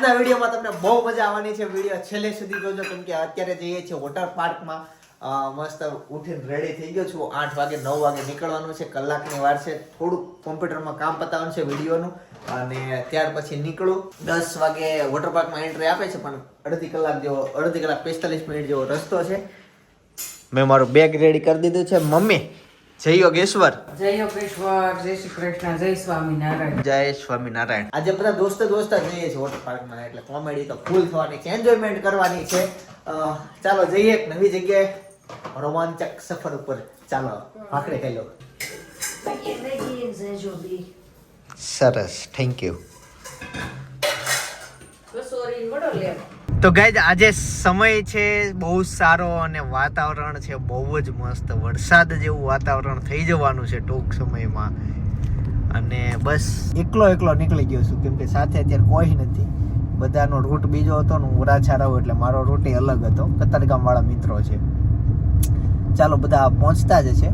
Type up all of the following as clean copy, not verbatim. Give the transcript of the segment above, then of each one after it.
આજના વિડીયોમાં તમને બહુ મજા આવવાની છે. વિડીયો છેલ્લે સુધી જોજો કેમ કે અત્યારે જઈએ છીએ વોટર પાર્કમાં. મસ્ત ઉઠીને રેડી થઈ ગયો છું. 8 વાગે 9 વાગે નીકળવાનું છે. કલાકની વાર છે. થોડુંક કોમ્પ્યુટરમાં કામ પતાવવાનું છે વિડીયોનું અને ત્યાર પછી નીકળું. 10 વાગે વોટર પાર્કમાં એન્ટ્રી આપે છે પણ અડધી કલાક 45 મિનિટ જેવો રસ્તો છે. મેં મારું બેગ રેડી કરી દીધું છે. મમ્મી જય યોગેશ્વર, જય યોગેશ્વર, જય શ્રી કૃષ્ણ, જય સ્વામિનારાયણ. જય સ્વામિનારાયણ. આજે બધા દોસ્તો જઈએ છે વોટર પાર્કમાં એટલે કોમેડી તો ફૂલ થવાની છે, એન્જોયમેન્ટ કરવાની છે. ચાલો જઈએ એક નવી જગ્યાએ, રોમાંચક સફર ઉપર. ચાલો ભાખડે ખાઈ લો. સરસ, થેન્ક યુ. તો ગાઈઝ આજે સમય છે બહુ સારો અને વાતાવરણ છે બહુ જ મસ્ત. વરસાદ જેવું વાતાવરણ થઈ જવાનું છે ટૂંક સમયમાં. અને બસ એકલો નીકળી ગયો છું કેમ કે સાથે અત્યારે કોઈ નથી. બધાનો રૂટ બીજો હતો ને હું વરાછા રહું એટલે મારો રૂટ અલગ હતો. કતારગામ વાળા મિત્રો છે. ચાલો બધા પહોંચતા જ છે.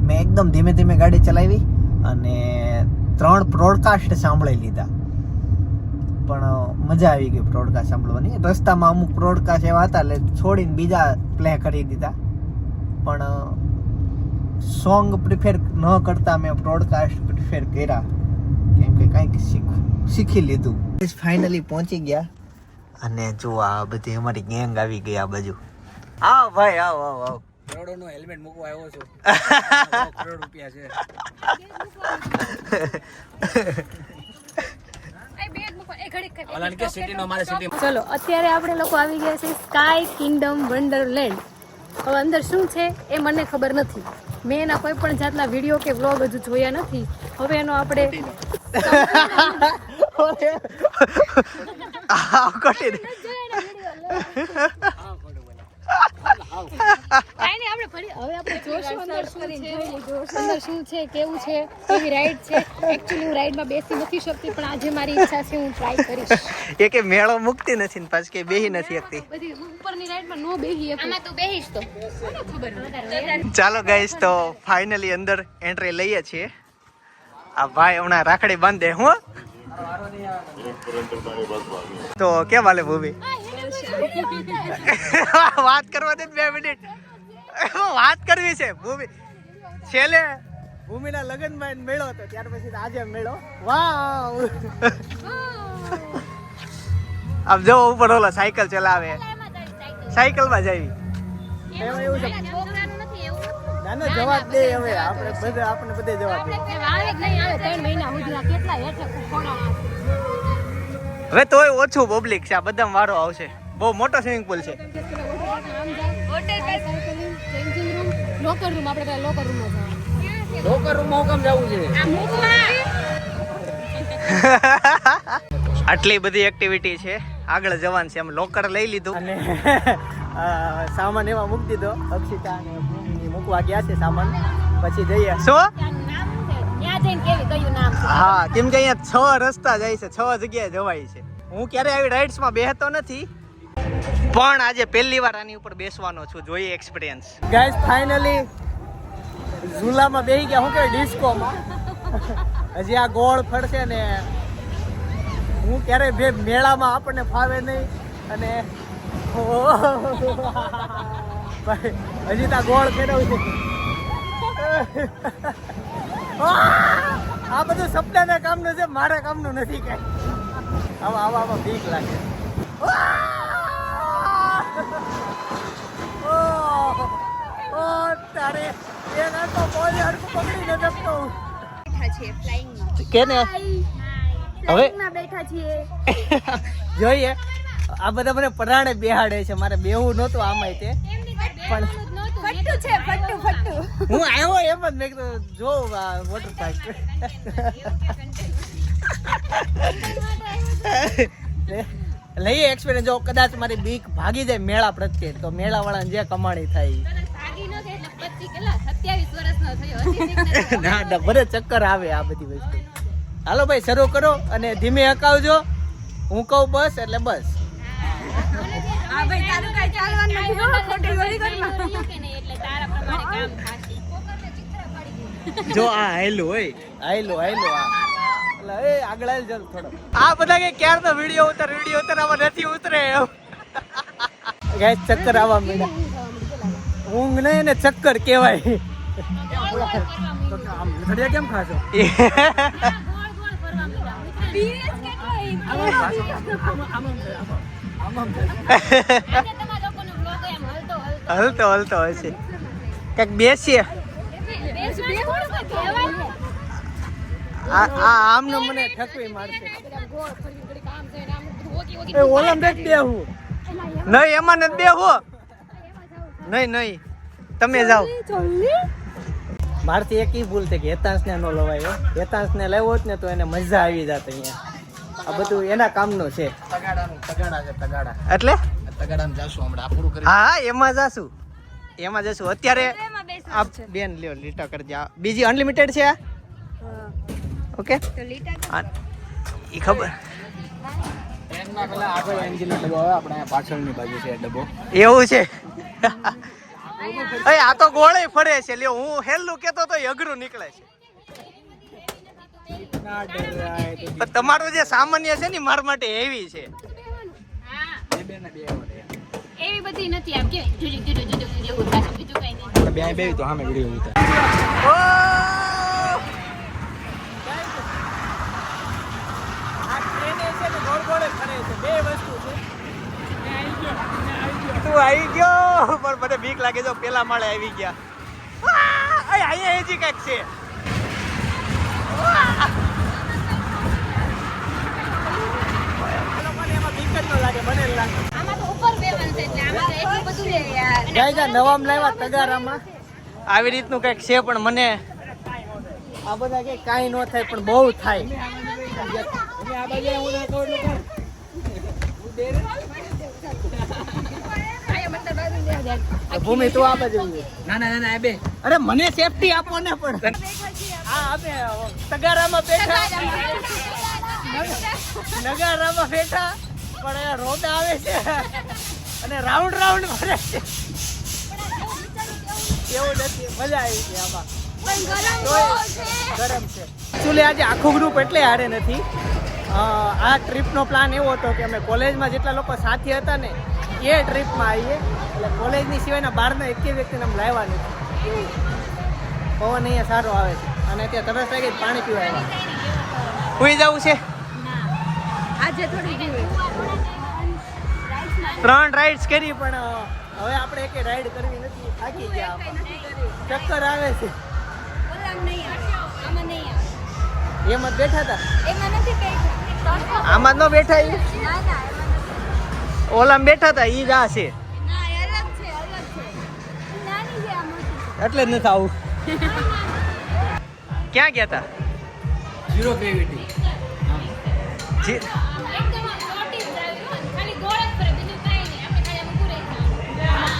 મેં એકદમ ધીમે ગાડી ચલાવી અને 3 બ્રોડકાસ્ટ સાંભળી લીધા પણ મજા આવી ગઈ બ્રોડકાસ્ટ સાંભળવાની. રસ્તામાં અમુક બ્રોડકાસ્ટ એવા હતા એટલે છોડીને બીજા પ્લે કરી દીધા પણ સોંગ પ્રિફેર ન કરતા મેં બ્રોડકાસ્ટ પ્રિફેર કર્યા કેમ કે કંઈક શીખી લીધું. ફાઇનલી પહોંચી ગયા અને જો આ બધી અમારી ગેંગ આવી ગઈ આ બાજુ. આવો ભાઈ આવો. કરોડોનો હેલ્મેટ મૂકવા આવ્યો છું. 2 કરોડ રૂપિયા છે. ચલો અત્યારે આપણે લોકો આવી ગયા છે સ્કાય કિંગડમ વન્ડરલેન્ડ. હવે અંદર શું છે એ મને ખબર નથી. મેં એના કોઈ પણ જાતના વિડીયો કે વ્લોગ હજુ જોયા નથી. હવે એનો આપણે અંદર શું છે કેવું છે કેવી રાઈડ છે. એકચ્યુઅલી હું રાઈડમાં બેસી નથી શકતી પણ આજે મારી ઈચ્છા છે હું ટ્રાય કરીશ. એ કે મેળો મુકતી નથી ને પાછું કે બેહી નથી શકતી. બધી ઉપરની રાઈડમાં નો બેહી શકું. આમાં તો બેહીશ તો ખબર. ચાલો ગાઈસ તો ફાઇનલી અંદર એન્ટ્રી લઈએ છીએ. આ ભાઈ હમણાં રાખડી બાંધે હું તો કેમ હાલે ભૂમિ? વાત કરવા દે 2 મિનિટ. વાત કરવી છે ભૂમિ. છેલ્લે ભૂમિના લગ્નમાં મેળો હતો ત્યાર પછી આજે મેળો. વાવ આમ જો ઉપર ઓલો સાયકલ ચલાવે, સાયકલમાં જાવી. એવું છે. ના ના જવાબ દે હવે આપણે બધે જવાબ દે. આવે કે નહીં આવે 3 મહિના સુધી કેટલા હેઠે ખોડાણા. હવે તોય ઓછું પબ્લિક છે. આ બધામાં વારો આવશે. બહુ મોટો સ્વિમિંગ પુલ છે. લોકર રૂમ આપણે પહેલા લોકર રૂમમાં જવાનું. લોકર રૂમમાં કેમ જવું છે? આટલી બધી એક્ટિવિટી છે. આગળ જવાનું છે. અમે લોકર લઈ લીધું અને સામાન એમાં મૂકી દીધો. અક્ષિતા અને ભૂમિ મૂકવા ગયા છે સામાન. પછી જઈએ. શું? હા કેમ કે અહીંયા 6 રસ્તા જાય છે. 6 જગ્યાએ જવાય છે. હું ક્યારે આવી રાઇડ્સમાં બેસતો નથી પણ આજે પહેલી વાર આની ઉપર બેસવાનો છું. જોઈએ એક્સપિરિયન્સ. ગાઈસ ફાઇનલી ઝૂલામાં બેસી ગયા. હું કે ડિસ્કોમાં હજી આ ગોળ ફરશે ને હું ક્યારે મેળામાં આપણને ફાવે નહીં અને હજી ત્યાં ગોળ ફેરવું છે. આ બધું સપનાના કામનું છે, મારા કામનું નથી કઈ. આવા બીક લાગે. તારે એના તો બોલે હરકું પકડીને જપતો કે ને હવે બેઠા છીએ. જોઈએ આ બધા મને પરાણે બેહાડે છે. મારે બેહવું નહોતું આમાંય તે પણ ફટ્ટુ હું આવ્યો એમ જ મેં કીધું જોઉં વોટર પાર્ક. લઈએ એક્સપિરિયન્સ. જો કદાચ મારી બીક ભાગી જાય મેળા પ્રત્યે તો મેળા વાળાને જે કમાણી થાય ના ભલે ચક્કર આવે આ બધી વસ્તુ. હાલો ભાઈ શરૂ કરો અને ધીમે હકાવજો. હું કહું બસ એટલે બસ. જો આ હાયલું હોય હાયલું આ આગળ આવી ચાલ થોડો. આ બધા કે ક્યારનો વિડીયો ઉતારવામાં નથી ઉતરે એમ. ગેસ ચક્કર આવવા માંડ્યા. ઊંઘ નહીં ને ચક્કર કહેવાય. આમ લથડિયા કેમ ખાશો? હલતો હશે કંઈક બેસીએ. આમને મને ઠકવી મારશે. ઓલમ દેખ બેહું. નહીં એમાં નથી બેહો. નહીં તમે જાઓ. મારથી એક ભૂલ થઈ કે હેતાંશ ને નો લવાયો. હેતાંશ ને લાવ્યો હોત ને તો એને મજા આવી જાત અહીંયા. આ બધું એના કામનું છે. તગાડા એટલે તગાડામાં જાશું હમણાં આ પૂરું કરી. હા એમાં જશું અત્યારે. આ બેન લ્યો લીટા કરજે. આ બીજી અનલિમિટેડ છે. ઓકે ઈ ખબર. આગળ એન્જિન લગાવે આપણે પાછળની બાજુ છે ડબ્બો. એવું છે. આ તો ગોળે ફરે છે. લ્યો હું હેલું કેતો તો અઘરું નીકળે છે. પણ તમારું જે સામાન્ય છે ને મારા માટે હેવી છે. એવી બધી નથી આમ કે જુજુ બીજું કઈ નહીં. બે બે તો સામે વિડિયો ઉતાર. તું આવી ગયો પણ મને બીક લાગે જો પેલા માળે આવી ગયા. અહીંયા હજી કઈક છે. નવામ લાવ્યા તગારામાં આવી રીતનું કઈક છે પણ મને આ બધા કે કાંઈ ન થાય પણ બહુ થાય. ભૂમિ તું આ બાજુ. ના બે. અરે મને સેફટી આપો ને પણ. આ આપણે તગારામાં બેઠા નગારામાં બેઠા પણ રોડ આવે છે અને રાઉન્ડ ફરે છે. એવું નથી. મજા આવી છે આમાં. ગરમ છે. એકચ્યુઅલી આજે આખું ગ્રુપ એટલે હારે નથી. આ ટ્રીપનો પ્લાન એવો હતો કે અમે કોલેજમાં જેટલા લોકો સાથી હતા ને એ ટ્રીપમાં આવીએ. એટલે કોલેજની સિવાયના બહારના એકેય વ્યક્તિને અમે લાવ્યા નથી. પવન અહીંયા સારો આવે છે અને ત્યાં તરસ લાગી પાણી પીવા આવ્યા. સુઈ જવું છે. આજે થોડી જીવી 3 રાઇડ્સ કરી પણ હવે આપણે એકે રાઈડ કરવી નથી. થાકી ગયા. ચક્કર આવે છે. એમાં બેઠા હતા. આમાં ન બેઠા. ઓલામાં બેઠા હતા. ઈ જ આ છે એટલે જ નથી આવું. ક્યાં ગયા હતા? Zero gravity.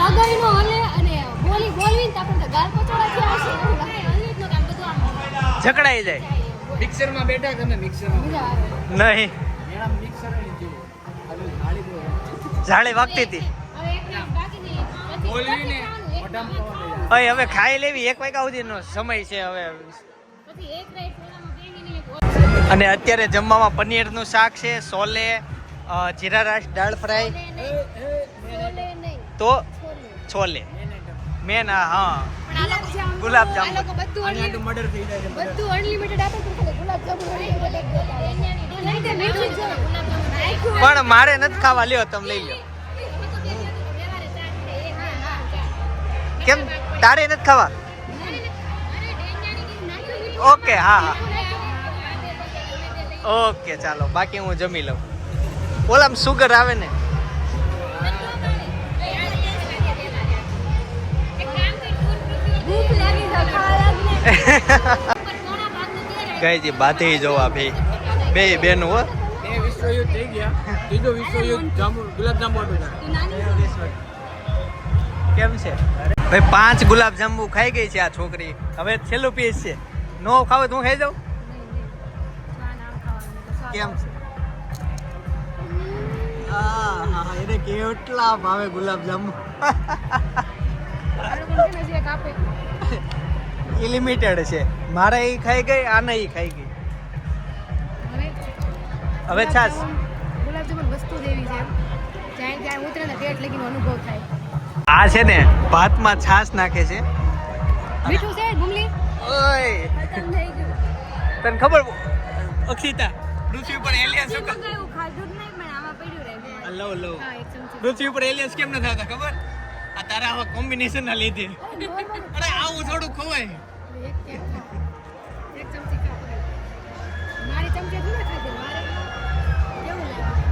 પગઈ નો હલે અને બોલવી ને આપણે ગાલ પચોડા છે આવશે એવું લાગે. હલી જ નો કામ બધું આમ ઝકડાઈ જાય. મિક્સરમાં બેઠા તમે મિક્સરમાં. નહીં મેડમ મિક્સર ની જેવું. હાલી દો. ઝાડે વાગતી હતી. હવે એક મિનિટ બાકી નહીં પછી બોલવીને મોઢામાં પવન લઈ જાય. હવે ખાઈ લેવી. 1 વાગ્યા સુધીનો સમય છે હવે. પછી એક રાઈટ પેલામાં બેંગીની એક અને અત્યારે જમવામાં પનીરનું શાક છે, સોલે, જીરા રાઈસ, દાળ ફ્રાય, છોલે નહીં તો છોલે મેન. હા ગુલાબ જાંબુ. આ લોકો બધું આટલું મર્ડર થઈ જાય છે. બધું અનલિમિટેડ આપે તો ખાલી ગુલાબ જાંબુ અનલિમિટેડ નહીં તે મીઠું છે ગુલાબ જાંબુ પણ મારે નથી ખાવા. લ્યો તમે લઈ લો. કેમ તારે નથી ખાવા? ઓકે હા ઓકે ચાલો. બાકી હું જમી લઉં. ઓલામ સુગર આવે ને. ગઈજી બાધી જોવા બે બેન હો. બે વિશ્વયુદ્ધ થઈ ગયા. ત્રીજો વિશ્વયુદ્ધ ગુલાબ જાંબુ હતું. કેમ છે ભાઈ? 5 ગુલાબ જાંબુ ખાઈ ગઈ છે આ છોકરી. હવે છેલ્લું પીસ છે. નો ખાવે તો હું ખાઈ જાઉં. કેમ છે? એને કેટલા ભાવે ગુલાબ જાંબુ. લિમિટેડ છે. મારે એ ખાઈ ગઈ, આને એ ખાઈ ગઈ. હવે છાસ ગુલાબજામુન વસ્તુ જ એવી છે જ્યાં જ્યાં ઉતરે ને પેટ લગીનો અનુભવ થાય. આ છે ને ભાતમાં છાસ નાખે છે. મીઠું છે ગુમલી ઓય ખતમ થઈ ગયું. તને ખબર અક્ષિતા પૃથ્વી પર એલિયન્સ એવું ખાધું જ નહીં પણ આમાં પડ્યું રહે. લવ લવ હા એક ચમચી. પૃથ્વી પર એલિયન્સ કેમ ન થતા ખબર? આ તારા આવા કોમ્બિનેશન ના લીધે. અરે આવું થોડું ખવાય. એક ચમચી ખાધું. મારી ચમચી થોડી ખાધી મારે કેવું લાગે?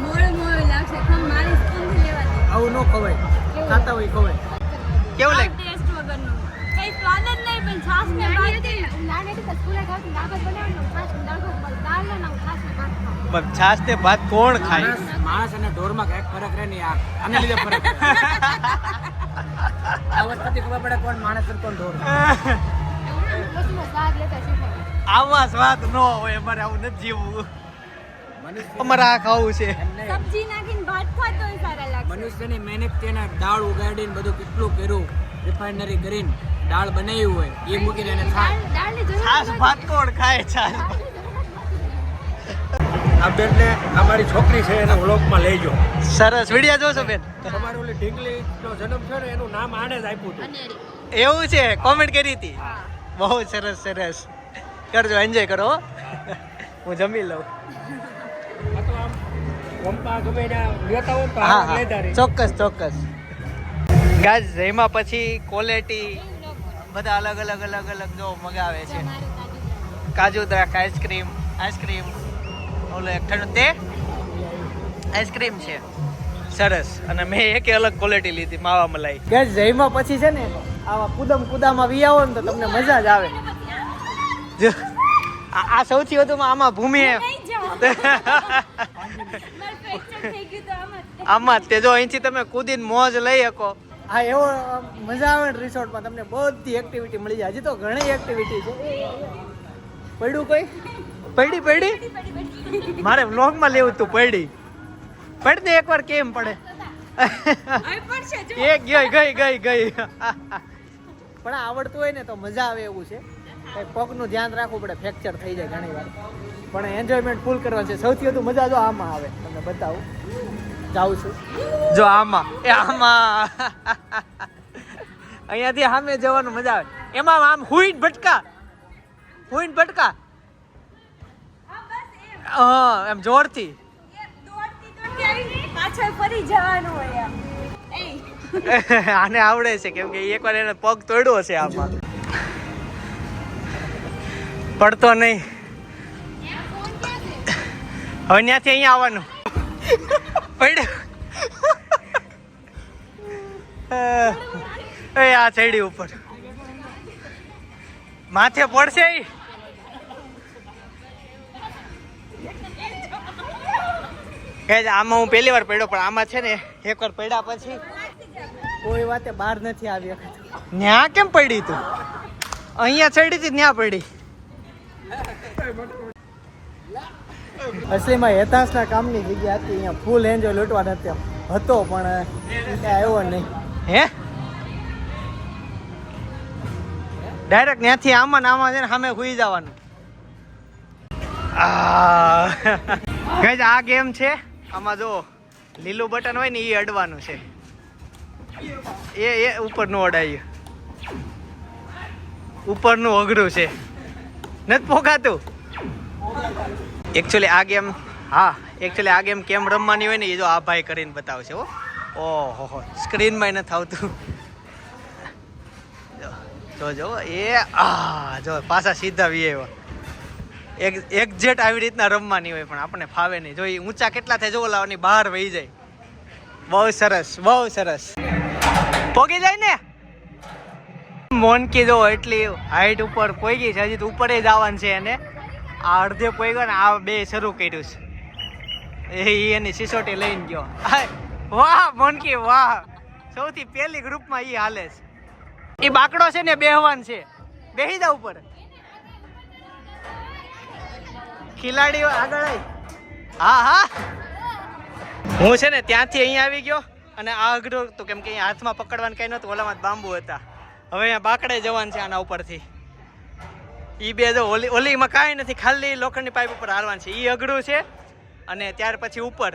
મોળ લાગશે પણ મારી સ્પૂન લેવા દે. આવું ન ખવાય, ખાતા હોય ખવાય. કેવું લાગે? ટેસ્ટ વગરનું કઈ સ્વાદ જ નહીં પણ છાસ ને ભાત નાની હતી તો સ્કૂલે ખાતી દાળ બનાવવાનું છાસ ને દાળ ભાત દાળ ના છાસ ને ભાત ખાવ. પણ છાસ તે ભાત કોણ ખાય? માણસ અને ઢોરમાં કઈક ફરક રહે ને યાર, આને લીધે ફરક. આ વસ્તુથી ખબર પડે કોણ માણસ અને કોણ ઢોર. વસ્તુનો સ્વાદ લેતા શીખવાય. આમાં સ્વાદ ન હોય, અમારે આવું નથી જીવવું. અમારે આ ખાવું છે. સબ્જી નાખીને ભાત ખાતો હોય સારા લાગે. મનુષ્યની મહેનત તેના દાળ ઉગાડીને બધું કેટલું કર્યું, રિફાઇનરી કરીને દાળ બનાવી હોય એ મૂકીને એને ખાય. દાળની જરૂર છાસ ભાત કોણ ખાય? છાસ આ બેનને અમારી છોકરી છે એને વ્લોગમાં લેજો. સરસ વિડિયો જોશો બેન? તમારી ઓલી ઢીંગલીનો જન્મ છે ને એનું નામ આને જ આપ્યું હતું. એવું છે? કોમેન્ટ કરી હતી? બહુ સરસ સરસ. કરજો, એન્જોય કરો હો. હું જમી લઉં. આ તો આમ પંપા ગમે ત્યાં લેતા હોય તો હા આ હા લેતા રહી. ચોક્કસ ચોક્કસ. ગાઈઝ એમાં પછી ક્વોલિટી બધા અલગ અલગ અલગ અલગ જો મગાવે છે. કાજુ દ્રાક્ષ આઈસ્ક્રીમ ઓલો એક ઠંડુ તે આઈસ્ક્રીમ છે. સરસ. અને મેં એક અલગ ક્વોલિટી લીધી માવા મલાઈ. ગાઈઝ જઈમાં પછી છે ને આવા કુદામાં વી આવો ને તો તમને મજા જ આવે. જો આ સૌથી વધુમાં આમાં ભૂમિ આમાં તે જો અહીંથી તમે કૂદીને મોજ લઈ શકો. હા એવો મજા આવે ને રિસોર્ટમાં તમને બધી એક્ટિવિટી મળી જાય. હજી તો ઘણી એક્ટિવિટી છે. પડ્યું કઈ પડી મારે વ્લોગમાં લેવું તું. પડી ને એકવાર કેમ પડે? એક ગઈ પણ આવડતું હોય ને તો મજા આવે એવું છે. કઈ પગનું ધ્યાન રાખવું પડે, ફ્રેક્ચર થઈ જાય ઘણી વાર. પણ એન્જોયમેન્ટ ફૂલ કરવાનું છે. સૌથી વધુ મજા જો આમાં આવે. તમને બતાવું, જાઉં છું જો આમાં અહીંયાથી સામે જવાનું મજા આવે. એમાં આમ હુઈન ભટકા હા એમ જોરથી પાછળ ફરી જવાનું હોય. આને આવડે છે કેમ કે એકવાર એને પગ તોડ્યો છે. આમાં પડતો નહીં. હવે ત્યાંથી અહીંયા આવવાનું. પડ્યું આ ચડી ઉપર માથે પડશે. આમાં હું પહેલી વાર પડ્યો પણ આમાં છે ને એકવાર પડ્યા પછી કોઈ વાતે બહાર નથી આવી. ન્યા કેમ પડી તું? અહીંયા ચડી હતી ન્યા પડી. અસલીમાં હેતાશના કામની જગ્યા હતી. અહીંયા ફૂલ એન્જોય લૂંટવા નથી હતો પણ આવ્યો નહીં. હે ડાયરેક્ટ ત્યાંથી આમાં ને આમાં છે ને સામે સુઈ જવાનું. ગાઈઝ આ ગેમ છે. આમાં જો લીલું બટન હોય ને એ અડવાનું છે. એ ઉપરનું અડાયું. ઉપરનું અઘરું છે, નથી પોકાતું. એકચ્યુઅલી આ ગેમ કેમ રમવાની હોય ને એ જો આ ભાઈ કરીને બતાવશે. ઓહો સ્ક્રીનમાં નથી આવતું. જો જો પાછા સીધા વી આવ્યા. એક્ઝેક્ટ આવી રીતના રમવાની હોય પણ આપણને ફાવે નહીં. જો એ ઊંચા કેટલા થાય જો લાવવાની બહાર વહી જાય. બહુ સરસ પોગી જાય ને. મોનકી જો એટલી હાઈટ ઉપર પોગી છે. હજી તો ઉપર જવાનું છે એને. આ અડધે પોગ્યો ને આ બે શરૂ કર્યું છે. એ એની સિસોટી લઈને ગયો. વાહ મોનકી વાહ. સૌથી પહેલી ગ્રુપમાં એ હાલે છે. એ બાકડો છે ને બેહવાન છે. બેહી જા ઉપર. ખિલાડીઓ આગળ આવી. હા હું છે ને ત્યાંથી અહીંયા આવી ગયો અને આ અઘરું હતું કેમ કે અહીંયા હાથમાં પકડવાનું કઈ નહોતું. ઓલામાં બાંબુ હતા. હવે અહીંયા બાકડે જવાનું છે આના ઉપરથી. ઈ બે જો ઓલીમાં કાંઈ નથી, ખાલી લોખંડની પાઇપ ઉપર હાલવાનું છે. ઈ અઘરું છે અને ત્યાર પછી ઉપર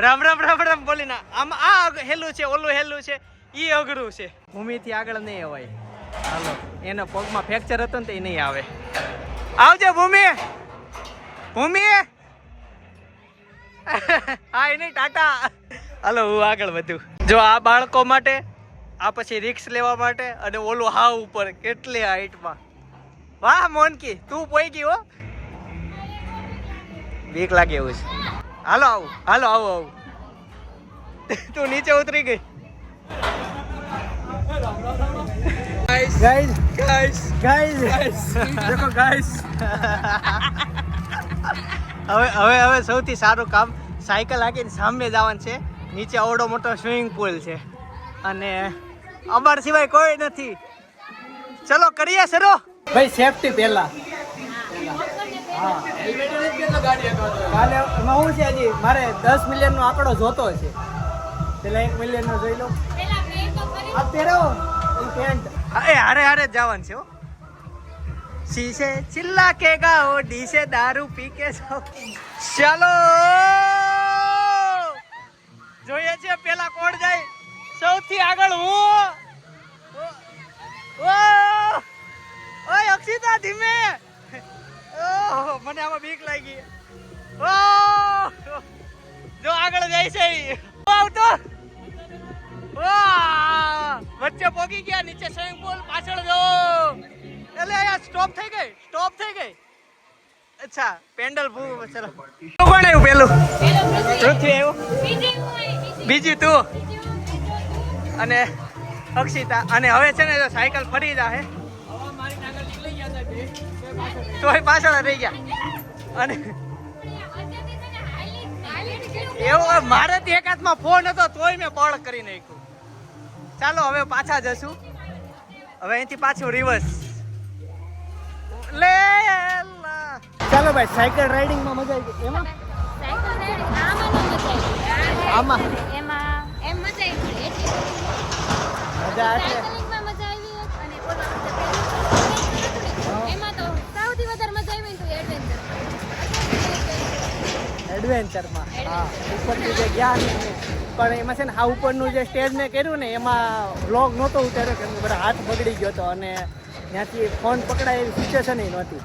રામ રામ રામ રામ બોલીને આમ આ હેલું છે, ઓલું હેલું છે, ઈ અઘરું છે. ભૂમિથી આગળ નહીં અવાય. હાલો, એના પગમાં ફ્રેક્ચર હતો ને તો એ નહીં આવે. આવજો ભૂમિ. ભૂમિ હા એ નહીં, ટાટા. હાલો હું આગળ વધું. જો આ બાળકો માટે, આ પછી રિક્સ લેવા માટે, અને ઓલું હાવ ઉપર કેટલી હાઈટમાં. વાહ મોનકી, તું પોઈ ગઈ હો. બીક લાગે એવું છે. હાલો આવું, હાલો આવું આવું. તું નીચે ઉતરી ગઈ. ગાઈસ ગાઈસ ગાઈસ દેખો ગાઈસ. હવે સૌથી સારું કામ, સાયકલ હાકીને સામે જવાનું છે. નીચે આવડો મોટો સ્વિમિંગ પુલ છે અને અમાર સિવાય કોઈ નથી. ચલો કરીએ શરૂ. ભાઈ સેફટી પહેલા. હા કાલે એમાં શું છે, હજી મારે 10 મિલિયનનો આંકડો જોતો છે. પેલા 1 મિલિયનનો જોઈ લો. આ પહેરાવો પેન્ટ. એ હારે હારે જવાનું છે હો. શીશે ચિલ્લા કે ગાઓ, ડીશે દારૂ પી કે જાઓ. ચાલો જોઈએ છે પેલા કોણ જાય. સૌથી આગળ હું. ઓય અક્ષિતા ધીમે. ઓહ મને આમાં બીક લાગી. ઓહ જો આગળ જાય છે આવતો. વચ્ચે પોગી ગયા, નીચે સ્વિમિંગ પુલ, પાછળ જો. એટલે અહીંયા સ્ટોપ થઈ ગઈ, સ્ટોપ થઈ ગઈ. અચ્છા પેન્ડલ ભૂ. ચલો કોણ આવ્યું પેલું? પૃથ્વી આવ્યું, બીજી તું અને અક્ષિતા. અને હવે છે ને જો સાયકલ ફરી જાહે તોય પાછળ રહી ગયા. અને એવું મારે તો એક હાથમાં ફોન હતો તોય મેં બળ કરી નાખ્યું. ચાલો હવે પાછા જશું. હવે અહીંથી પાછું રિવર્સ. લે ચાલો ભાઈ, સાયકલ રાઇડિંગમાં મજા આવી ગઈ. એમાં આમાં એમ મજા આવી. મજા આવે. એમાં તો સૌથી વધારે મજા આવી તો એડવેન્ચરમાં. હા ઉપરથી જે ગયા ને, પણ એમાં છે ને આ ઉપરનું જે સ્ટેજ મેં કર્યું ને એમાં બ્લોગ નહોતો ઉતાર્યો, કેમ કે બધા હાથ બગડી ગયો હતો અને ત્યાંથી ફોન પકડાય એવી સિચ્યુએશન નહોતી.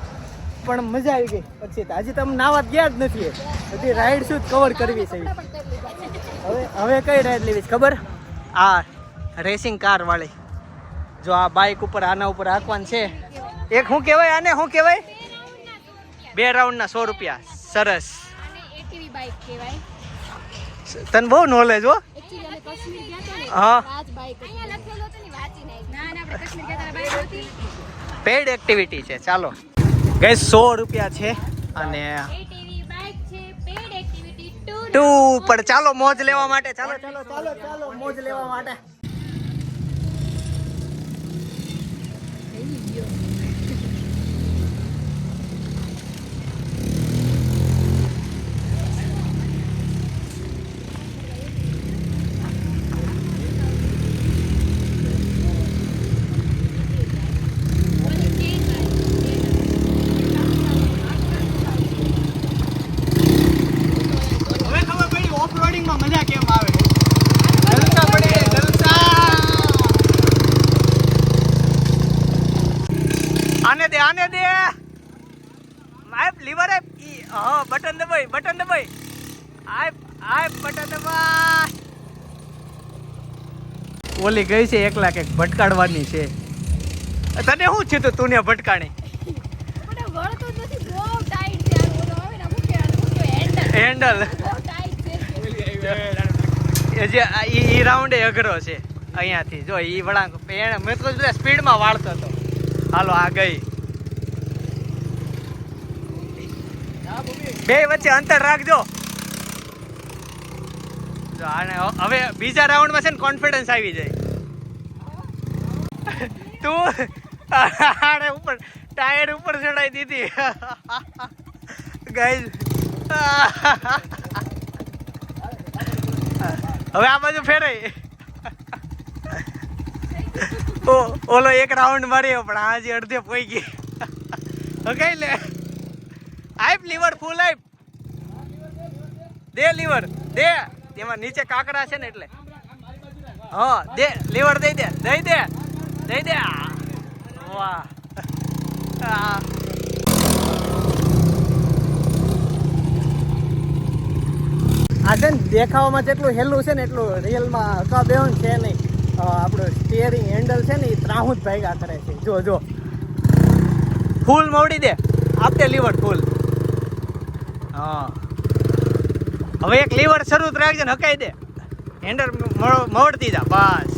પણ મજા આવી ગઈ. પછી હજી તમે નાવા ગયા જ નથી. બધી રાઈડ શું કવર કરવી છે. હવે કઈ રાઈડ લેવી છે ખબર? આ રેસિંગ કાર વાળી. જો આ બાઇક ઉપર આના ઉપર હાંકવાનું છે. એક શું કહેવાય આને, શું કહેવાય? 2 રાઉન્ડના 100 રૂપિયા. સરસ. એટીવી બાઇક કહેવાય. તને બહુ નોલેજ હો. એક્ચ્યુઅલી અમે કાશ્મીર ગયા તો ને, હા રાજ બાઇક અહીંયા લખેલું હતું ને, વાંચી નાખી. ના આપણે કાશ્મીર ગયા હતા બાઇક હતી. પેડ એક્ટિવિટી છે. ચાલો ગાઈસ 100 રૂપિયા છે અને એટીવી બાઇક છે, પેડ એક્ટિવિટી 2 તું પણ ચાલો મોજ લેવા માટે. ચાલો ચાલો ચાલો ચાલો મોજ લેવા માટે. મજા કેમ આવે? જલસા પડે, જલસા. આને દે, આને દે. માય લીવર આપ. હા બટન દબાઈ, બટન દબાઈ. આય બટન દબાઈ. ઓલી ગઈ છે 1 લાખ એક ભટકાડવાની છે. તને શું છે તો તું ને ભટકાણી? મને વળતો જ નથી, બહુ ટાઈટ છે. આ ઓલો આવે ને મૂકે હેન્ડલ. બહુ ટાઈટ છે. એ જે ઈ રાઉન્ડ એ અઘરો છે અહીંયાથી. જો ઈ વળાંક એને મેં તો સ્પીડમાં વાળતો હતો. હાલો આ ગઈ. બે વચ્ચે અંતર રાખજો. જો આને હવે બીજા રાઉન્ડમાં છે ને કોન્ફિડન્સ આવી જાય. તું આને ઉપર ટાયર ઉપર ચડાઈ દીધી ગાઈઝ. હવે આ બાજુ ફેરાય. ઓલો 1 રાઉન્ડ માર્યો પણ આજે અડધે પોઈ ગઈ. હકાઈ લે આઈપ લીવર ફૂલ આઈપ દે લીવર દે એમાં નીચે કાકડા છે ને એટલે હા દે લીવર દઈ દે વાહ આ છે ને દેખાવામાં જેટલું હેલું છે ને એટલું રિયલમાં બેન છે નહીં. આપણું સ્ટીયરિંગ હેન્ડલ છે ને એ ત્રાહું જ ભાગ્યા કરે છે. જો ફૂલ મવડી દે આપતે લીવર ફૂલ. હા હવે એક લીવર શરૂ રાખજે ને હકાઈ દે હેન્ડલ મવડતી જા બસ.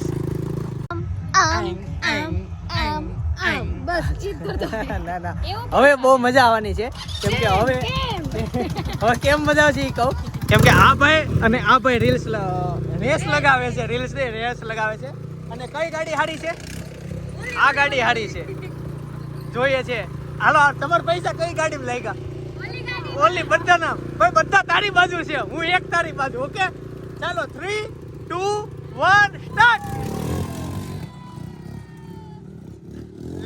ના હવે બહુ મજા આવવાની છે કેમ કે હવે કેમ મજા આવશે એ કહું કેમ કે આ ભાઈ અને આ ભાઈ રેસ લગાવે છે રેસ લગાવે છે. અને કઈ ગાડી હારી છે? આ ગાડી હારી છે જોઈએ છે. હાલો તમારા પૈસા કઈ ગાડીમાં લાગ્યા? ઓલી બધા ના ભાઈ બધા તારી બાજુ છે હું એક તારી બાજુ. ઓકે ચાલો 3 2 1 સ્ટાર્ટ.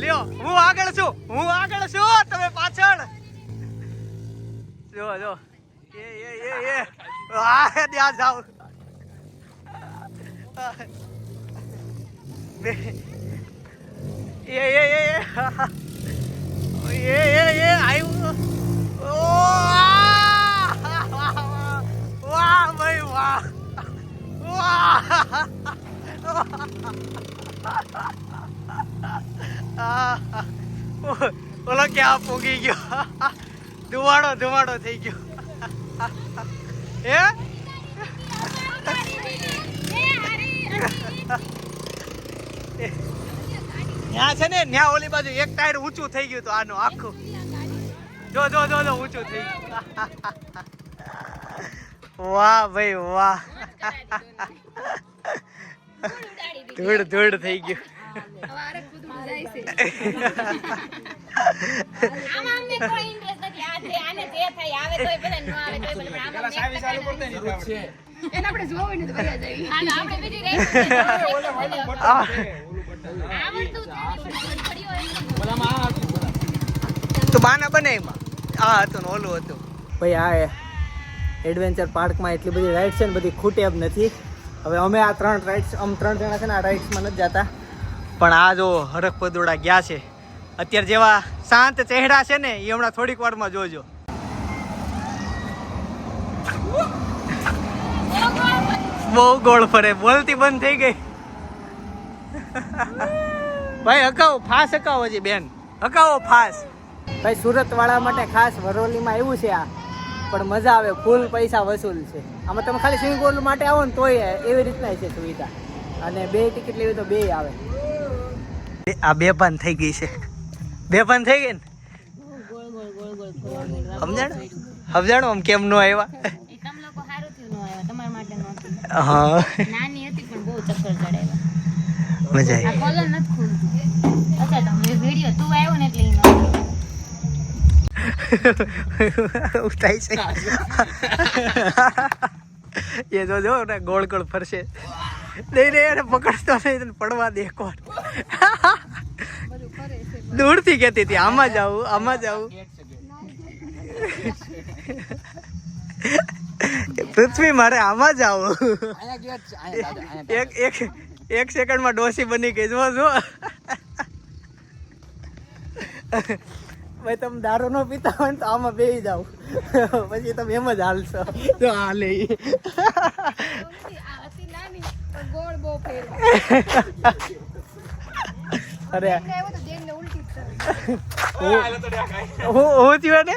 લ્યો હું આગળ છું તમે પાછળ. જો એ ત્યાં જાવ આવ્યું. વાહ ભાઈ વાહ ઓલો ક્યાં પૂગી ગયો ધુવાડો થઈ ગયો. હે ત્યાં છે ને ત્યાં ઓલી બાજુ એક ટાયર ઊંચું થઈ ગયું તો આનું આખું જો ઊંચું થઈ ગયું. વાહ ભાઈ વાહ ધૂળ થઈ ગયું. તો બાના બને એમાં આ હતું ને ઓલું હતું. ભાઈ આ એડવેન્ચર પાર્કમાં એટલી બધી રાઇડ્સ છે ને બધી ખૂટે એમ નથી. હવે અમે આ 3 જણા છે ને આ રાઇડ્સમાં નથી જતા પણ આ જો હરખ પદોડા ગયા છે. અત્યારે જેવા શાંત ચહેરા છે ને એ હમણાં થોડીક વારમાં જોજો. બહુ ગોળ ફરે બોલતી બંધ થઈ ગઈ. ભાઈ હકાવો ફાસ હકાવો હજી બેન હકાવો ફાસ. ભાઈ સુરત વાળા માટે ખાસ વરોલીમાં આવ્યું છે આ પણ મજા આવે ફૂલ પૈસા વસૂલ છે. આમાં તમે ખાલી સ્વિમિંગ પુલ માટે આવો ને તોય એવી રીતના છે સુવિધા. અને 2 ટિકિટ લેવી તો 2 આવે. આ બેભાન થઈ ગઈ છે બેભાન થઈ ગઈ ને સમજાણો આમ કેમ નો આવ્યા? હા નાની હતી પણ બહુ ચક્કર ચડાવ્યા. મજા આ કોલર નથી ખુલતું. અચ્છા તમે વિડિયો તું આવ્યો ને એટલે ઉઠાઈ છે એ જો ને ગોળ ફરશે નહીં એને પકડતો નહીં પડવા દે કોણ. દૂરથી કહેતી હતી આમાં જાવું પૃથ્વી મારે આમાં જાવું. એક સેકન્ડમાં ડોસી બની ગઈ જો ભાઈ તમે દારૂ ન પીતા હોય ને તો આમાં બેસી જાવ પછી તમે એમ જ હાલશો. જો હાલે અરે હું થયું ને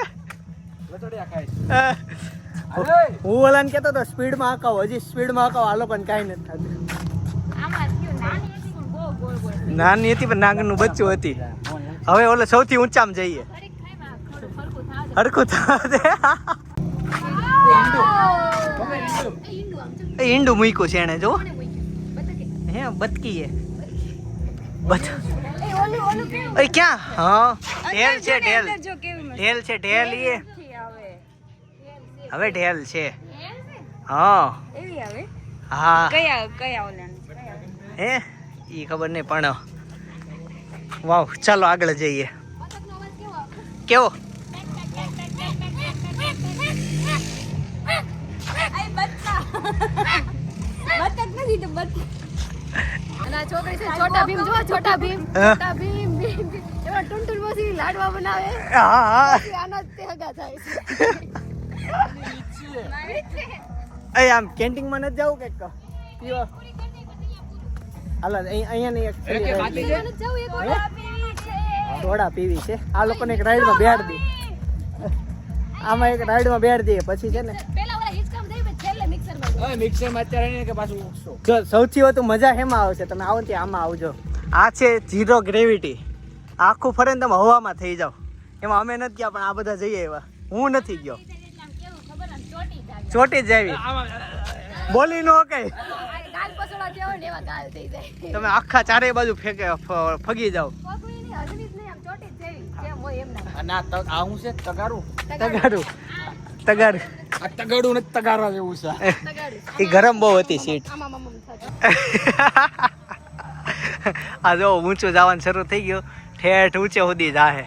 હું ઓલાને કહેતો તો સ્પીડમાં હકાવો હજી સ્પીડમાં હકાવો આ લોકોને કાંઈ નથી થતું. નાની હતી પણ નાગરનું બચ્ચું હતી. હવે ઓલે સૌથી ઊંચામાં જઈએ હરખું ઈંડું મૂક્યું છે એને જો હે બતકી એ ક્યાં હા ઢેલ છે ઢેલ છે ઢેલ એ હવે ઢેલ છે હા હા હે ઈ ખબર નહીં પણ વાવ ચાલો આગળ જઈએ. કેવો? અને આ છોકરી છે છોટા ભીમ, જો છોટા ભીમ, છોટા ભીમ એમાં ટુનટુન મોસી લાડવા બનાવે. હા હા પછી આના જ તે હગા થાય છે. એ આમ કેન્ટીનમાં નથી જવું કે પીવા? હાલો અહીંયા નહીં, એક છેલ્લી ride લઈ. પીવાનું જ જવું, એક ઓડા પીવી છે. સોડા પીવી છે. આ લોકોને એક રાઈડમાં બેહાડ દે. આમાં એક રાઈડમાં બેહાડ દઈએ પછી છે ને પેલા ઓલા હિચકામ થઈ પછી છેલ્લે મિક્સરમાં જાય. મિક્સરમાં અત્યારે નહીં કે પાછું ઉગશો. જો સૌથી વધુ મજા હેમાં આવશે, તમે આવો ત્યાં આમાં આવજો. આ છે ઝીરો ગ્રેવિટી. આખું ફરે ને તમે હવામાં થઈ જાવ. એમાં અમે નથી ગયા, પણ આ બધા જઈએ એવા. હું નથી ગયો. ચોટી જ જાવી. બોલી નો કઈ ગાલ પસોડા જેવો ને એવા ગાલ થઈ જાય. તમે આખા ચારેય બાજુ ફગી જાવ. પગવી નહીં, હજની જ નહીં, આમ ચોટી જ જેવી. જેમ હોય એમ ના. ના આ હું છે તગારું. તગારું તગારું. આ તગાડું નથી તગારવા જેવું છે. એ ગરમ બહુ હતી સીટ. આમાં મમ્મ થાય. આ જો ઊંચું જવાનું શરૂ થઈ ગયું. ઠેઠ ઊંચે સુધી જાહે.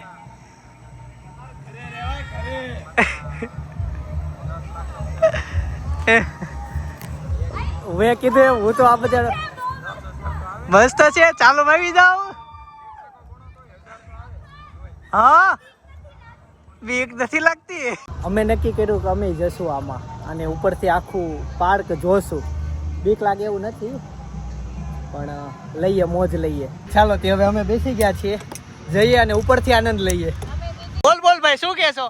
મેં કીધું હું તો આ બધા મસ્ત છે, ચાલો આવી જાઓ. હા બીક નથી લાગતી. અમે નક્કી કર્યું કે અમે જશું આમાં અને ઉપરથી આખું પાર્ક જોશું. બીક લાગે એવું નથી, પણ લઈએ મોજ લઈએ. ચાલો તે હવે અમે બેસી ગયા છીએ, જઈએ અને ઉપરથી આનંદ લઈએ. બોલ બોલ ભાઈ, શું કહેશો?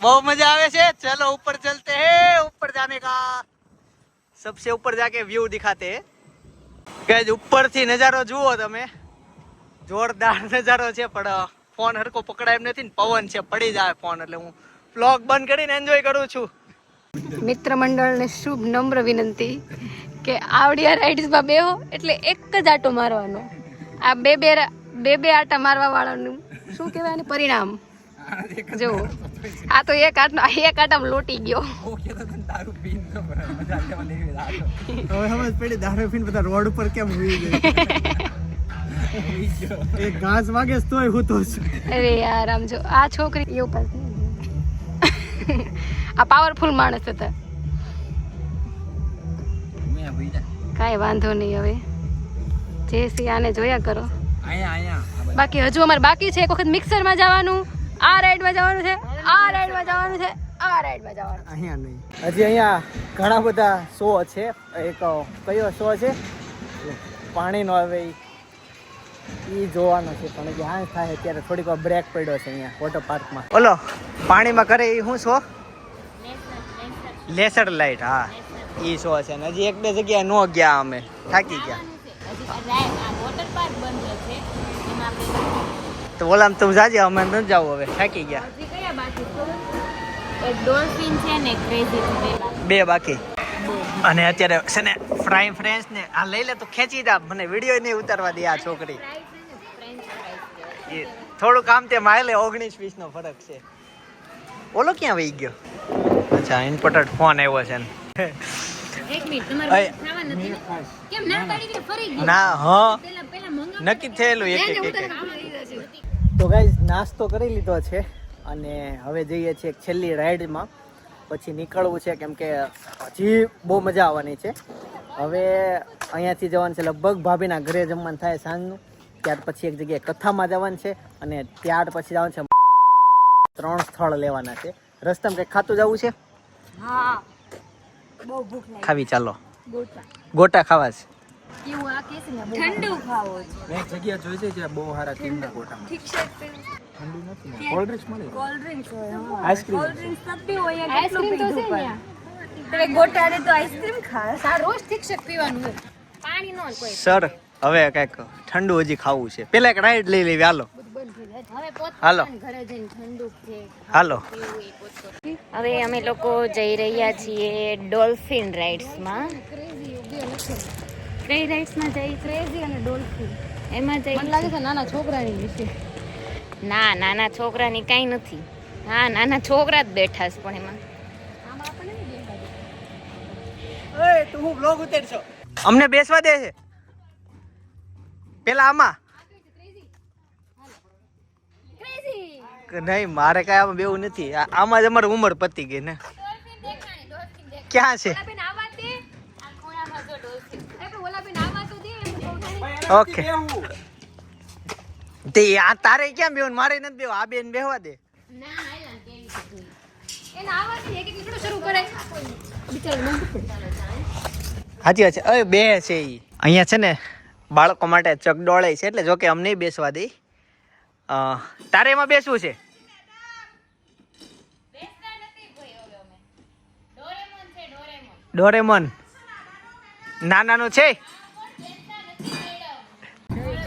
બહુ મજા આવે છે. चलो ऊपर चलते हैं. ऊपर जाने का सबसे ऊपर जाके व्यू दिखाते हैं. गाइस ऊपर થી નજારો જુઓ તમે. જોરદાર નજારો છે, પણ ફોન હરકો પકડાય એમ નથી ને, પવન છે, પડી જાય ફોન. એટલે હું વ્લોગ બંધ કરીને એન્જોય કરું છું. મિત્ર મંડળને શુભ નમ્ર વિનંતી કે આવડિયા રાઇડ્સમાં બેહો એટલે એક જ આટો મારવાનો. આ બે આટા મારવા વાળાનું શું કહેવાય ને પરિણામ જો. આ તો એક આટામાં લોટી ગયો. હવે સમજ પડી દારૂ પીને બધા રોડ ઉપર કેમ હુઈ ગઈ. એક ઘાસ વાગે તોય હું તો અરે યાર આમ જો આ છોકરી એવું પાસ આ પાવરફુલ માણસ હતા. કાંઈ વાંધો નહીં, હવે જે સી આને જોયા કરો. બાકી હજુ અમારે બાકી છે એક વખત મિક્સરમાં જવાનું, આ રાઈડમાં જવાનું છે, આ રાઈડમાં જવાનું છે, આ રાઈડમાં જવાનું. અહીંયા નહીં, હજી અહીંયા ઘણા બધા શો છે. એક કયો શો છે પાણીનો, હવે એ જોવાનો છે, પણ જે હા થાય ત્યારે થોડીક વાર બ્રેક પડ્યો છે અહીંયા વોટર પાર્કમાં. બોલો પાણીમાં કરે એ શું શો? Laser light. હા એ શો છે ને હજી એક બે જગ્યાએ નો ગયા, અમે થાકી ગયા. તો બોલામ તું જાજે, અમે ન જાવ, હવે થાકી ગયા. ડોલ્ફિન છે ને ક્રેઝી છે, બે બાકી. અને અત્યારે છે ને ફ્રાઈ ફ્રેન્ચ ને આ લઈ લે તો ખેંચી જા, મને વિડીયો નહીં ઉતારવા દે આ છોકરી. એ થોડું કામ તે માયલે 19-20 નો ફરક છે. ઓલો ક્યાં વહી ગયો? અચ્છા ઇમ્પોર્ટન્ટ ફોન આવ્યો છે ને. એક મિનિટ તમારે ખાવા નથી ને? કેમ ના પાડી દે ફરી ગઈ? ના હા પેલા મંગા નક્કી થયેલું એક. તો ગાઈઝ નાસ્તો કરી લીધો છે અને હવે જઈએ છીએ છેલ્લી રાઈડમાં, પછી નીકળવું છે કેમ કે હજી બહુ મજા આવવાની છે. હવે અહીંયાથી જવાનું છે લગભગ ભાભીના ઘરે જમવાનું થાય સાંજનું, ત્યાર પછી એક જગ્યાએ કથામાં જવાનું છે અને ત્યાર પછી જવાનું છે 3 સ્થળ લેવાના છે. રસ્તામાં કંઈક ખાતું જવું છે? હા બહુ ભૂખ લાગી. ખાવી ચાલો, ગોટા ગોટા ખાવા છે. કેવું આ કેસ ને ઠંડુ ખાવો છે. એક જગ્યા જોઈ છે જ્યાં બહુ સારા ટીમના ગોટામાં ઠીક છે ઠંડુ નથી, કોલ્ડ ડ્રિંક્સ મળે. કોલ્ડ ડ્રિંક્સ હોય, આઈસ્ક્રીમ કોલ્ડ ડ્રિંક્સ સસ્તી હોય, કેટલું આઈસ્ક્રીમ તો છે પીધું ત્યાં. તમે ગોટા ને તો આઈસ્ક્રીમ ખાસ. આ રોજ ઠીક પીવાનું હોય. પાણી નો કોઈ. સર હવે કંઈક ઠંડુ હજી ખાવું છે. પેલા એક રાઈડ લઈ લેવી. હાલો હવે પોત હાલો ઘરે જઈને ઠંડુ છે હાલો. હવે અમે લોકો જઈ રહ્યા છીએ ડોલ્ફિન રાઇડ્સમાં. કઈ રાઇડ્સમાં જઈ? ક્રેઝી અને ડોલ્ફિન. એમાં મને જઈ. લાગે છે નાના છોકરાની વિશે. ના નાના છોકરાની કાંઈ નથી. હા નાના છોકરા જ બેઠા છે પણ એમાં. ઓય તું હું બ્લોગ ઉતારશો? અમને બેસવા દે છે પેલા આમાં. નહીં મારે કાંઈ આમાં બેવું નથી આમાં જ અમારી ઉંમર પતી ગઈ ને ક્યાં છે ઓકે તે આ તારે ક્યાં બેવું મારે નથી બેવું આ બેન બેહવા દે સાચી વાત છે અરે બે છે ઈ અહીંયા છે ને બાળકો માટે ચકડોળે છે એટલે જોકે અમને નહીં બેસવા દે તારે એમાં બેસવું છે ડોરેમોન નાનાનું છે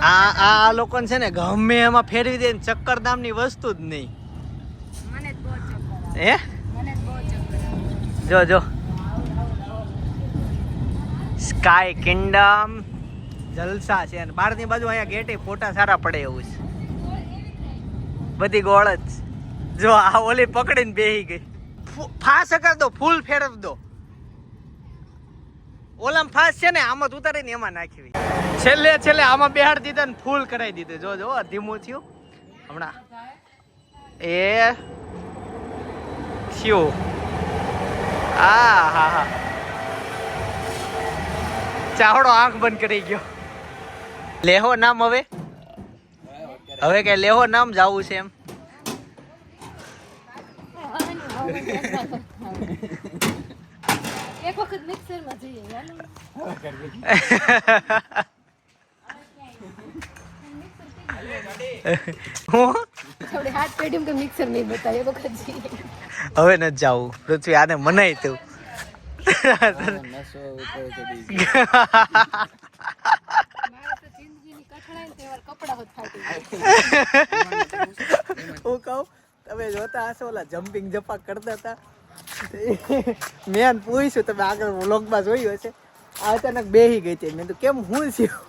આ લોકોને છે ને ગમે એમાં ફેરવી દે ચક્કર નામની વસ્તુ જ નહીં હે જો સ્કાય કિંગડમ જલસા છે અને બહારની બાજુ અહીંયા ગેટે ફોટા સારા પડે એવું છે બધી ગોળ જ જો આ ઓલી પકડીને બેહી ગઈ ફાસ કર દો ફૂલ ફેરવ દો ઓલામ ફાસ છે ને આમાં ઉતારીને એમાં નાખી છેલ્લે આમાં બેહાડ દીધા ને ફૂલ કરાવી દીધું જો ધીમું થયું હમણાં એ થયું હા ચાવડો આંખ બંધ કરી ગયો લેહો નામ હવે કઈ લેહો નામ જાવું છે એમ એક વખત મિક્સરમાં જઈએ હાથ પેઢી કે મિક્સર નહીં બતાવે એ વખત જઈએ હવે નથી જાવું પૃથ્વી આને મનાય તું હું કહું તમે જોતા હશો ઓલા જમ્પિંગ જપા કરતા હતા મેં પૂછ્યું તમે આગળ વ્લોગમાં જોયું હશે આ અચાનક બેહી ગઈ હતી મેં તો કેમ હું થયું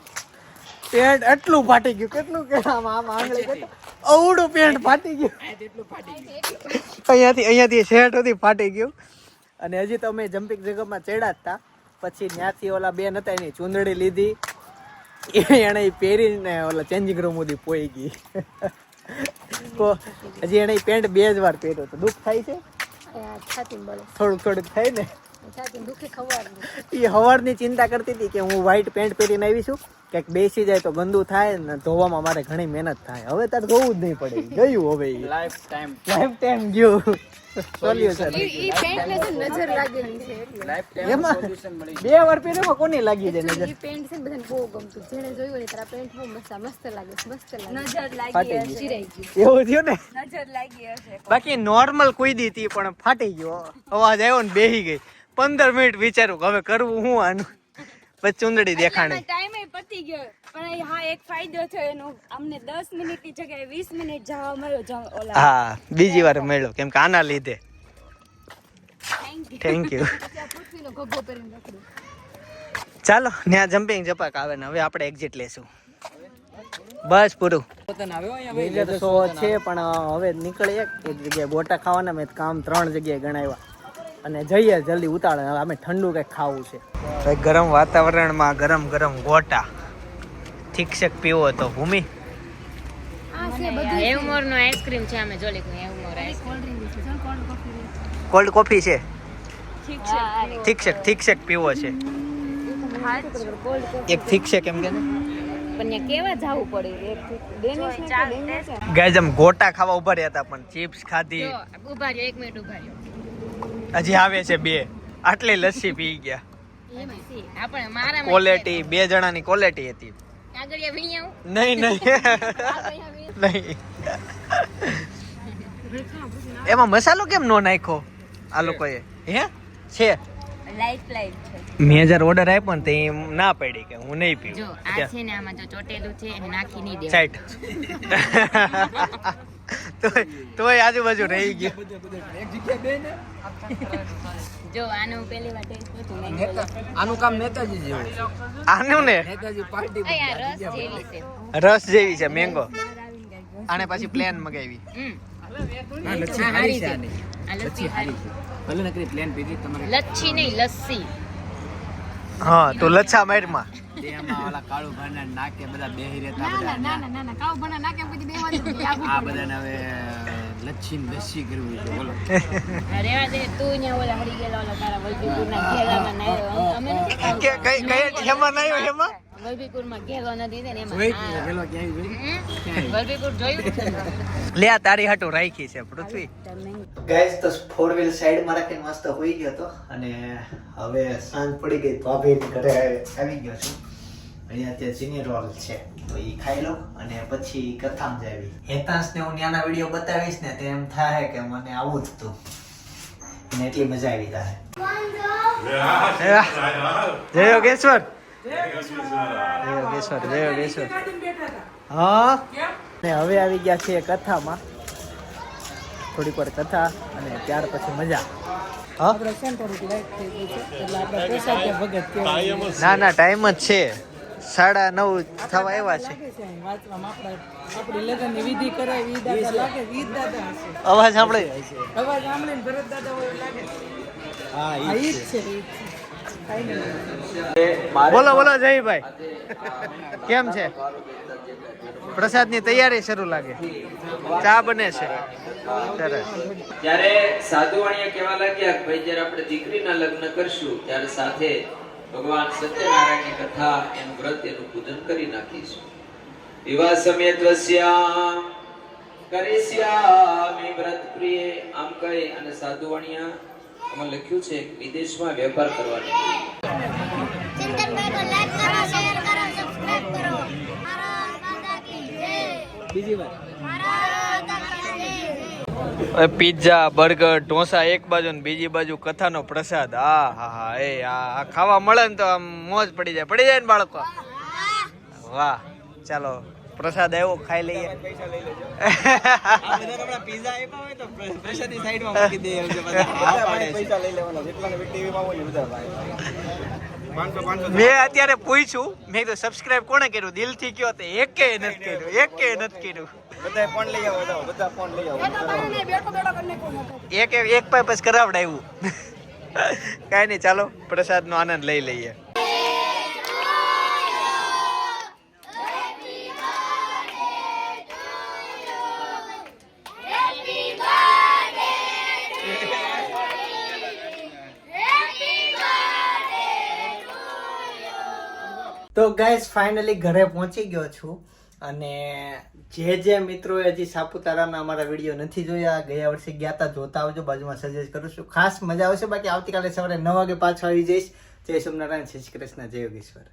પેન્ટ આટલું ફાટી ગયું કેટલું કે આમ આંગળી કરતા અવડું પેન્ટ ફાટી ગયું અહીંયાથી શેઠ સુધી ફાટી ગયું અને હજી તો અમે જમ્પિંગ જગતમાં ચડ્યા હતા પછી ત્યાંથી ઓલા બેન હતા એની ચૂંદડી લીધી એને પહેરીને ઓલા ચેન્જિંગ રૂમ સુધી પોઈ ગઈ હજી એને પેન્ટ 2 જ વાર પહેર્યો તો દુઃખ થાય છે થોડુંક થાય ને એ હવારની ચિંતા કરતી હતી કે હું વ્હાઈટ પેન્ટ પહેરીને આવી છું ક્યાંક બેસી જાય તો ગંદુ થાય ને ધોવામાં મારે ઘણી મહેનત થાય હવે તારે ધોવું જ નહીં પડે ગયું હવે લાઈફ ટાઈમ ગયું સોલ્યુશન નજર લાગેલી છે એમાં 2 વાર પહેર્યો કોની લાગી જાય નજર પેન્ટ છે બધાને બહુ ગમતું જેને જોયું ને તારા પેન્ટ બહુ મસ્ત લાગે નજર ફાટી ગયું એવું થયું ને નજર લાગી હશે બાકી નોર્મલ કુદી હતી પણ ફાટી ગયો અવાજ આવ્યો ને બેહી ગઈ 15 મિનિટ વિચારું કે હવે કરવું હું આનું પછી ચૂંદડી દેખાણી ટાઈમે પતી ગયો પણ હા એક ફાયદો છે એનો અમને 10 મિનિટની જગ્યાએ 20 મિનિટ જવા મળ્યો ઓલા હા બીજી વાર મળ્યો કેમ કે આના લીધે થેન્ક યુ પૃથ્વીનો ગોગો પહેરીને રખડું ચાલો ત્યાં જમ્પિંગ જપાક આવે ને હવે આપણે એક્ઝિટ લેશું બસ પૂરું શો છે પણ હવે નીકળીએ એક જગ્યાએ ગોટા ખાવાના મેં કામ 3 જગ્યાએ ગણાવ્યા અને જઈએ જલ્દી ઉતાળે હવે અમે ઠંડુ કંઈક ખાવું છે ભાઈ ગરમ વાતાવરણમાં ગરમ ગોટા ઠીક છે પીવો તો ભૂમિ હેવમોર નો આઈસ્ક્રીમ છે અમે જોલી કો હેવમોર કોલ્ડ કોફી છે ઠીક છે પીવો છે એક ઠીક છે કેમ કે પણ કેવા જાવું પડે એક ડેનિશ ને ડેનિશ ગાઈઝ અમે ગોટા ખાવા ઉભા રહ્યા હતા પણ ચિપ્સ ખાધી ઉભા રહ્યો 1 મિનિટ ઉભા રહ્યો હજી આવે છે 2 આટલી લસ્સી પી ગયા આપણે મારા ક્વોલિટી 2 જણાની ક્વોલિટી હતી આગળ વી આવું નહીં એમાં મસાલો કેમ નો નાખ્યો આ લોકોએ હે છે લાઈટ છે મેં જયારે ઓર્ડર આપ્યો ને તો એ ના પડી કે હું નહીં પીવું જો આ છે ને આમાં જો ચોટેલું છે એને નાખી નહીં દે સાઈડ તોય આજુબાજુ રહી ગયો જો આનું પહેલી વાર ટેસ્ટ કર્યું આનું કામ નેતાજી જેવું આનું ને નેતાજી પાર્ટી આ રસ જેવી છે રસ જેવી છે મેંગો આને પછી પ્લેન મગાવી લચ્છી હારી છે આની આ લસ્સી હારી છે ભલે નકરી પ્લેન પીધી તમારે લચ્છી નહીં લસ્સી હા તો લચ્છા મારમાં તેમાં ઓલા કાળુ ભાના નાકે બધા બેહી રહેતા ના કાવ બના ના કેમ કદી બેવા દે આ બધાને હવે લચ્છી ને દસી કરવી છે બોલો. રેવા દે તું ને ઓલા હરી ગયેલા ઓલા તારા વલભીપુરના ઘેરામાં નાયો અમે નથી ખાવું. કઈ હેમાં નાયો હેમાં વલભીપુરમાં ઘેરો નથી ને જોઈ એમાં કે પેલો ક્યાંય જોઈ વલભીપુર જોયું લે આ તારી હાટુ રાખી છે પૃથ્વી. ગાઈસ તો 4 વ્હીલ સાઈડ માં રાખીને મસ્ત હોઈ ગયો તો અને હવે સાંજ પડી ગઈ ભાભીની ઘરે આવી ગયો છું. અહીંયા ત્યાં ચીની રોલ છે તો એ ખાઈ લો અને પછી કથામાં જાવી. હેતાંશ ને હું નાના વિડીયો બતાવીશ ને તો એમ થાય કે મને આવું જ તું અને એટલી મજા આવી થાય. જય યોગેશ્વર જય યોગેશ્વર. હા ને હવે આવી ગયા છે કથામાં. થોડીક વાર કથા અને ત્યાર પછી મજા. ના ના ટાઈમ જ છે 9:30 થવા આવ્યા છે. અવાજ સાંભળે બોલો બોલો જયભાઈ કેમ છે? પ્રસાદની તૈયારી શરૂ લાગે. ચા બને છે. ત્યારે સાધુવાણીયા કહેવા લાગ્યા ભાઈ જ્યારે આપણે દીકરીના લગ્ન કરશું ત્યારે સાથે ભગવાન સત્યનારાયણની કથા એનું વ્રત એનું પૂજન કરી નાખીશું. વિવાહ સમયે ત્વસ્યામ કરીશ્યામિ વ્રત પ્રિય આમ કહી અને સાધુવાણીયા એમાં લખ્યું છે વિદેશમાં વેપાર કરવાનો. ચિંતનભાઈ को लाइक करो शेयर करो सब्सक्राइब करो भारत माता की जय બીજી વાર भारत माता की जय પિઝા બર્ગર ઢોસા એક બાજુ ને બીજી બાજુ કથાનો પ્રસાદ. આ હા હા એ આ ખાવા મળે ને તો આમ મોજ પડી જાય ને બાળકો. વાહ ચાલો પ્રસાદ આવ્યો ખાઈ લઈએ. મેં અત્યારે પૂછ્યું મેં કીધું સબસ્ક્રાઇબ કોણે કર્યું દિલથી કયો તો એકે નથી કર્યું. બધા ફોન લઈ આવો બધા ફોન લઈ આવો. એક પાઇપ જ કરાવડાવ્યું. કાંઈ નહીં ચાલો પ્રસાદનો આનંદ લઈ લઈએ. તો ગાઈસ ફાઇનલી ઘરે પહોંચી ગયો છું અને જે મિત્રોએ હજી સાપુતારાના અમારા વિડીયો નથી જોયા ગયા વર્ષે ગયા હતા જોતા આવજો. બાજુમાં સજેસ્ટ કરું છું. ખાસ મજા આવશે. બાકી આવતીકાલે સવારે 9 વાગે પાછો આવી જઈશ. જય સોમનારાયણ, જય શ્રી કૃષ્ણ, જય યોગેશ્વર.